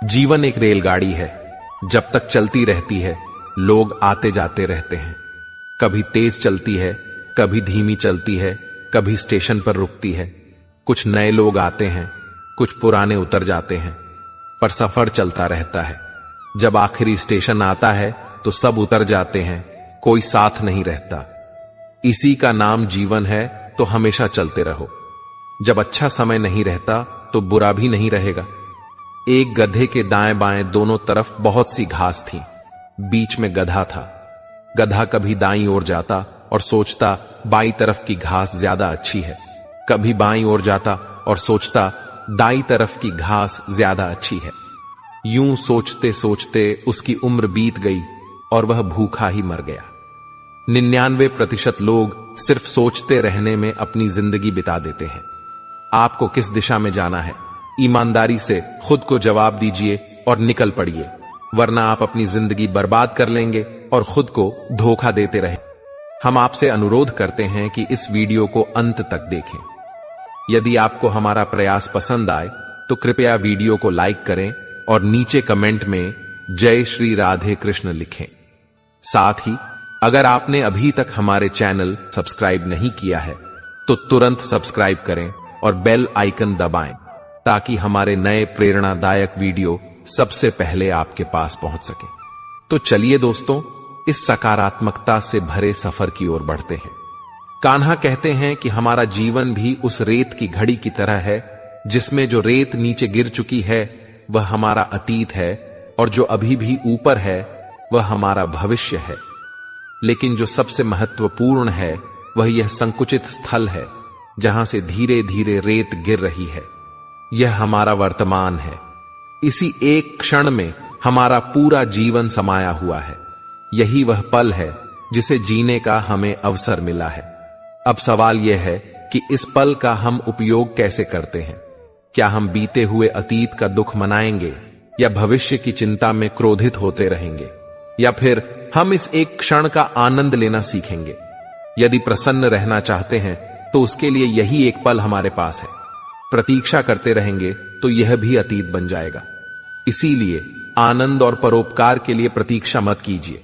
जीवन एक रेलगाड़ी है, जब तक चलती रहती है लोग आते जाते रहते हैं। कभी तेज चलती है, कभी धीमी चलती है, कभी स्टेशन पर रुकती है। कुछ नए लोग आते हैं, कुछ पुराने उतर जाते हैं, पर सफर चलता रहता है। जब आखिरी स्टेशन आता है तो सब उतर जाते हैं, कोई साथ नहीं रहता। इसी का नाम जीवन है, तो हमेशा चलते रहो। जब अच्छा समय नहीं रहता तो बुरा भी नहीं रहेगा। एक गधे के दाएं बाएं दोनों तरफ बहुत सी घास थी, बीच में गधा था। गधा कभी दाईं ओर जाता और सोचता बाईं तरफ की घास ज्यादा अच्छी है, कभी बाईं ओर जाता और सोचता दाईं तरफ की घास ज्यादा अच्छी है। यूं सोचते सोचते उसकी उम्र बीत गई और वह भूखा ही मर गया। 99% लोग सिर्फ सोचते रहने में अपनी जिंदगी बिता देते हैं। आपको किस दिशा में जाना है, ईमानदारी से खुद को जवाब दीजिए और निकल पड़िए, वरना आप अपनी जिंदगी बर्बाद कर लेंगे और खुद को धोखा देते रहें। हम आपसे अनुरोध करते हैं कि इस वीडियो को अंत तक देखें। यदि आपको हमारा प्रयास पसंद आए तो कृपया वीडियो को लाइक करें और नीचे कमेंट में जय श्री राधे कृष्ण लिखें। साथ ही अगर आपने अभी तक हमारे चैनल सब्सक्राइब नहीं किया है तो तुरंत सब्सक्राइब करें और बेल आइकन दबाएं, ताकि हमारे नए प्रेरणादायक वीडियो सबसे पहले आपके पास पहुंच सके। तो चलिए दोस्तों, इस सकारात्मकता से भरे सफर की ओर बढ़ते हैं। कान्हा कहते हैं कि हमारा जीवन भी उस रेत की घड़ी की तरह है, जिसमें जो रेत नीचे गिर चुकी है वह हमारा अतीत है और जो अभी भी ऊपर है वह हमारा भविष्य है। लेकिन जो सबसे महत्वपूर्ण है वह यह संकुचित स्थल है, जहां से धीरे धीरे रेत गिर रही है। यह हमारा वर्तमान है। इसी एक क्षण में हमारा पूरा जीवन समाया हुआ है। यही वह पल है जिसे जीने का हमें अवसर मिला है। अब सवाल यह है कि इस पल का हम उपयोग कैसे करते हैं। क्या हम बीते हुए अतीत का दुख मनाएंगे, या भविष्य की चिंता में क्रोधित होते रहेंगे, या फिर हम इस एक क्षण का आनंद लेना सीखेंगे। यदि प्रसन्न रहना चाहते हैं तो उसके लिए यही एक पल हमारे पास है। प्रतीक्षा करते रहेंगे तो यह भी अतीत बन जाएगा। इसीलिए आनंद और परोपकार के लिए प्रतीक्षा मत कीजिए।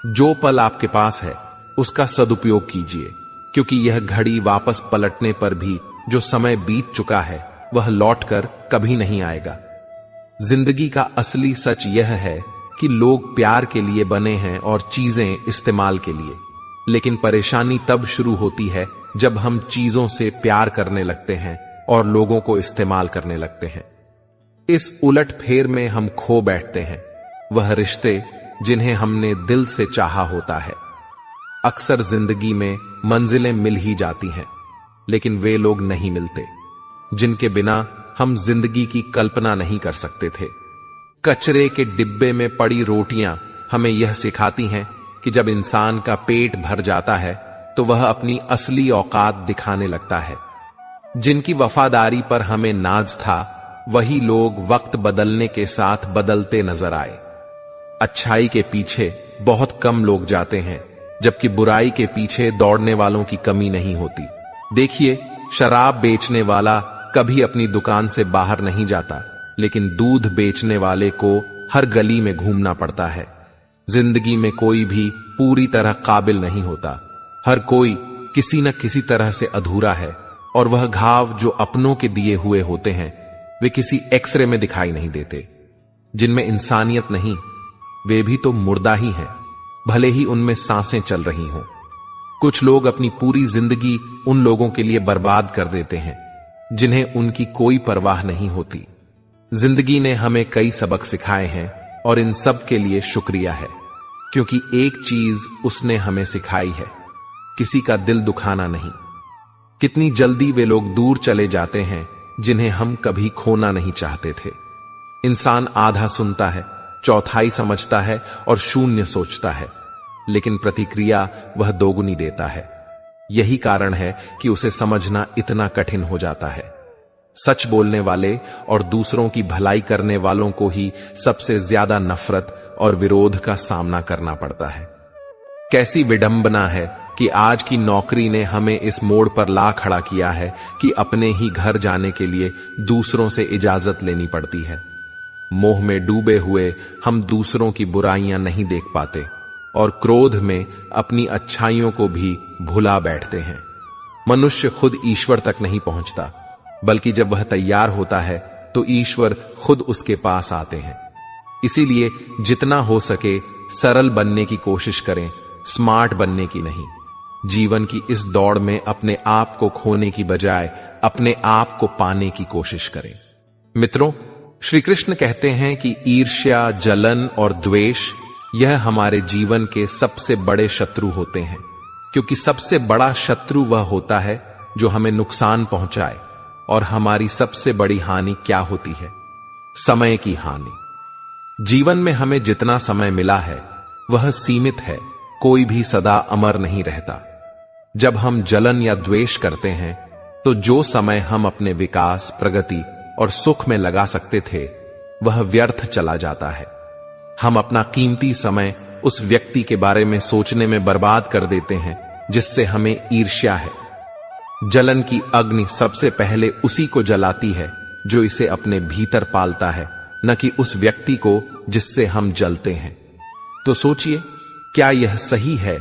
जो पल आपके पास है उसका सदुपयोग कीजिए, क्योंकि यह घड़ी वापस पलटने पर भी जो समय बीत चुका है वह लौटकर कभी नहीं आएगा। जिंदगी का असली सच यह है कि लोग प्यार के लिए बने हैं और चीजें इस्तेमाल के लिए। लेकिन परेशानी तब शुरू होती है जब हम चीजों से प्यार करने लगते हैं और लोगों को इस्तेमाल करने लगते हैं। इस उलट फेर में हम खो बैठते हैं वह रिश्ते जिन्हें हमने दिल से चाहा होता है। अक्सर जिंदगी में मंजिलें मिल ही जाती हैं, लेकिन वे लोग नहीं मिलते जिनके बिना हम जिंदगी की कल्पना नहीं कर सकते थे। कचरे के डिब्बे में पड़ी रोटियां हमें यह सिखाती हैं कि जब इंसान का पेट भर जाता है तो वह अपनी असली औकात दिखाने लगता है। जिनकी वफादारी पर हमें नाज था वही लोग वक्त बदलने के साथ बदलते नजर आए। अच्छाई के पीछे बहुत कम लोग जाते हैं, जबकि बुराई के पीछे दौड़ने वालों की कमी नहीं होती। देखिए, शराब बेचने वाला कभी अपनी दुकान से बाहर नहीं जाता, लेकिन दूध बेचने वाले को हर गली में घूमना पड़ता है। जिंदगी में कोई भी पूरी तरह काबिल नहीं होता। हर कोई किसी न किसी तरह से अधूरा है, और वह घाव जो अपनों के दिए हुए होते हैं वे किसी एक्सरे में दिखाई नहीं देते। जिनमें इंसानियत नहीं, वे भी तो मुर्दा ही हैं, भले ही उनमें सांसें चल रही हों। कुछ लोग अपनी पूरी जिंदगी उन लोगों के लिए बर्बाद कर देते हैं जिन्हें उनकी कोई परवाह नहीं होती। जिंदगी ने हमें कई सबक सिखाए हैं और इन सब के लिए शुक्रिया है, क्योंकि एक चीज उसने हमें सिखाई है, किसी का दिल दुखाना नहीं। कितनी जल्दी वे लोग दूर चले जाते हैं जिन्हें हम कभी खोना नहीं चाहते थे। इंसान आधा सुनता है, चौथाई समझता है और शून्य सोचता है, लेकिन प्रतिक्रिया वह दोगुनी देता है। यही कारण है कि उसे समझना इतना कठिन हो जाता है। सच बोलने वाले और दूसरों की भलाई करने वालों को ही सबसे ज्यादा नफरत और विरोध का सामना करना पड़ता है। कैसी विडंबना है कि आज की नौकरी ने हमें इस मोड़ पर ला खड़ा किया है कि अपने ही घर जाने के लिए दूसरों से इजाजत लेनी पड़ती है। मोह में डूबे हुए हम दूसरों की बुराइयां नहीं देख पाते और क्रोध में अपनी अच्छाइयों को भी भुला बैठते हैं। मनुष्य खुद ईश्वर तक नहीं पहुंचता, बल्कि जब वह तैयार होता है तो ईश्वर खुद उसके पास आते हैं। इसीलिए जितना हो सके सरल बनने की कोशिश करें, स्मार्ट बनने की नहीं। जीवन की इस दौड़ में अपने आप को खोने की बजाय अपने आप को पाने की कोशिश करें। मित्रों, श्री कृष्ण कहते हैं कि ईर्ष्या, जलन और द्वेष यह हमारे जीवन के सबसे बड़े शत्रु होते हैं, क्योंकि सबसे बड़ा शत्रु वह होता है जो हमें नुकसान पहुंचाए। और हमारी सबसे बड़ी हानि क्या होती है? समय की हानि। जीवन में हमें जितना समय मिला है वह सीमित है, कोई भी सदा अमर नहीं रहता। जब हम जलन या द्वेष करते हैं तो जो समय हम अपने विकास, प्रगति और सुख में लगा सकते थे वह व्यर्थ चला जाता है। हम अपना कीमती समय उस व्यक्ति के बारे में सोचने में बर्बाद कर देते हैं जिससे हमें ईर्ष्या है। जलन की अग्नि सबसे पहले उसी को जलाती है जो इसे अपने भीतर पालता है, न कि उस व्यक्ति को जिससे हम जलते हैं। तो सोचिए, क्या यह सही है